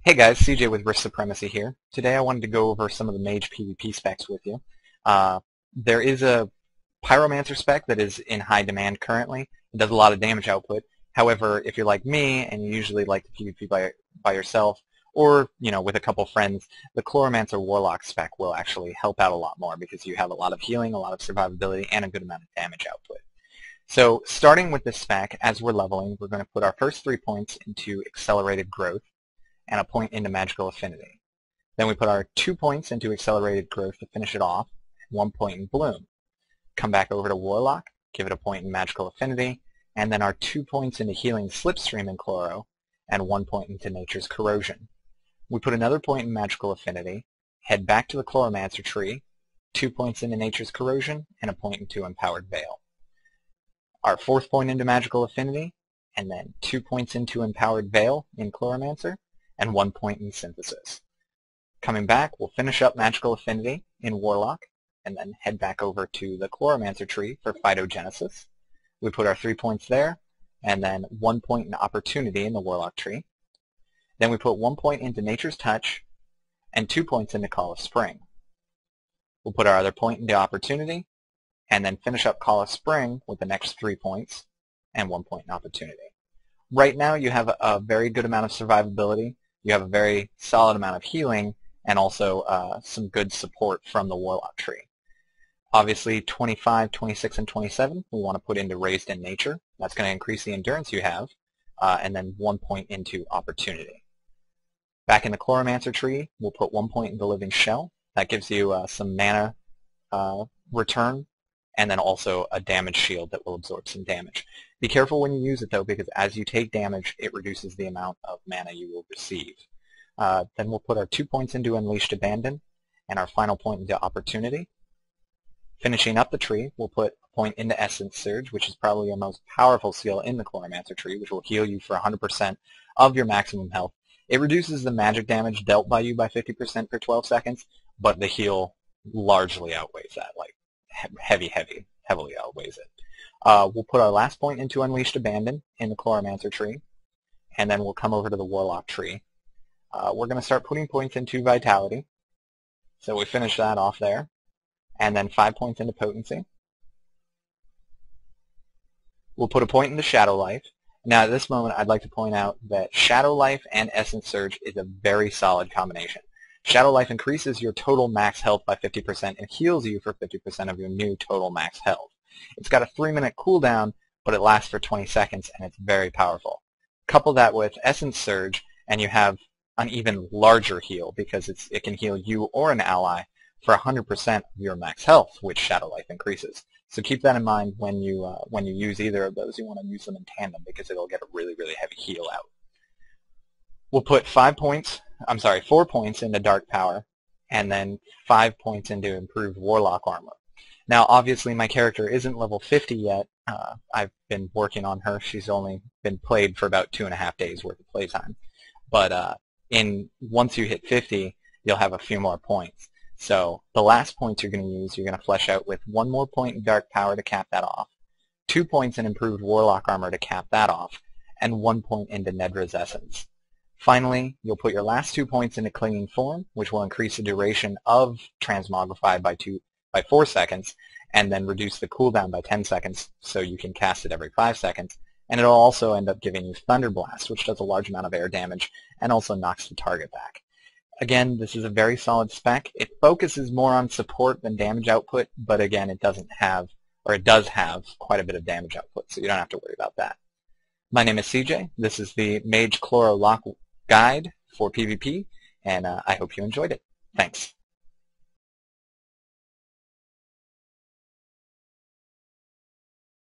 Hey guys, CJ with Risk Supremacy here. Today I wanted to go over some of the Mage PVP specs with you. There is a Pyromancer spec that is in high demand currently. It does a lot of damage output. However, if you're like me and you usually like to PvP by yourself or with a couple friends, the Chloromancer Warlock spec will actually help out a lot more because you have a lot of healing, a lot of survivability, and a good amount of damage output. So starting with this spec, as we're leveling, we're going to put our first 3 points into Accelerated Growth and a point into Magical Affinity. Then we put our 2 points into Accelerated Growth to finish it off, 1 point in Bloom. Come back over to Warlock, give it a point in Magical Affinity, and then our 2 points into Healing Slipstream in Chloro, and 1 point into Nature's Corrosion. We put another point in Magical Affinity, head back to the Chloromancer tree, 2 points into Nature's Corrosion, and a point into Empowered Veil. Our 4th point into Magical Affinity, and then 2 points into Empowered Veil in Chloromancer, and 1 point in Synthesis. Coming back, we'll finish up Magical Affinity in Warlock, and then head back over to the Chloromancer tree for Phytogenesis. We put our 3 points there, and then 1 point in Opportunity in the Warlock tree. Then we put 1 point into Nature's Touch, and 2 points into Call of Spring. We'll put our other point into Opportunity, and then finish up Call of Spring with the next 3 points, and 1 point in Opportunity. Right now you have a very good amount of survivability, you have a very solid amount of healing, and also some good support from the Warlock tree. Obviously 25, 26, and 27 we want to put into Raised in Nature. That's going to increase the endurance you have, and then 1 point into Opportunity. Back in the Chloromancer tree, we'll put 1 point in the Living Shell. That gives you some mana return, and then also a damage shield that will absorb some damage. Be careful when you use it though, because as you take damage, it reduces the amount of mana you will receive. Then we'll put our 2 points into Unleashed Abandon, and our final point into Opportunity. Finishing up the tree, we'll put a point into Essence Surge, which is probably your most powerful skill in the Chloromancer tree, which will heal you for 100% of your maximum health. It reduces the magic damage dealt by you by 50% for 12 seconds, but the heal largely outweighs that, like heavily outweighs it. We'll put our last point into Unleashed Abandon in the Chloromancer tree, and then we'll come over to the Warlock tree. We're going to start putting points into Vitality, so we finish that off there, and then 5 points into Potency. We'll put a point into Shadow Life. Now at this moment I'd like to point out that Shadow Life and Essence Surge is a very solid combination. Shadow Life increases your total max health by 50% and heals you for 50% of your new total max health. It's got a 3-minute cooldown, but it lasts for 20 seconds and it's very powerful. Couple that with Essence Surge and you have an even larger heal because it can heal you or an ally for 100% of your max health, which Shadow Life increases. So keep that in mind when you use either of those. You want to use them in tandem because it'll get a really heavy heal out. We'll put 4 points into Dark Power, and then 5 points into Improved Warlock Armor. Now, obviously, my character isn't level 50 yet. I've been working on her. She's only been played for about 2.5 days worth of playtime. But once you hit 50, you'll have a few more points. So the last points you're going to use, you're going to flesh out with 1 more point in Dark Power to cap that off, 2 points in Improved Warlock Armor to cap that off, and 1 point into Nedra's Essence. Finally, you'll put your last 2 points into Clinging Form, which will increase the duration of Transmogrify by 4 seconds, and then reduce the cooldown by 10 seconds, so you can cast it every 5 seconds. And it'll also end up giving you Thunder Blast, which does a large amount of air damage, and also knocks the target back. Again, this is a very solid spec. It focuses more on support than damage output, but again, it does have quite a bit of damage output, so you don't have to worry about that. My name is CJ. This is the Mage Chloro Lock Guide for PvP, and I hope you enjoyed it. Thanks.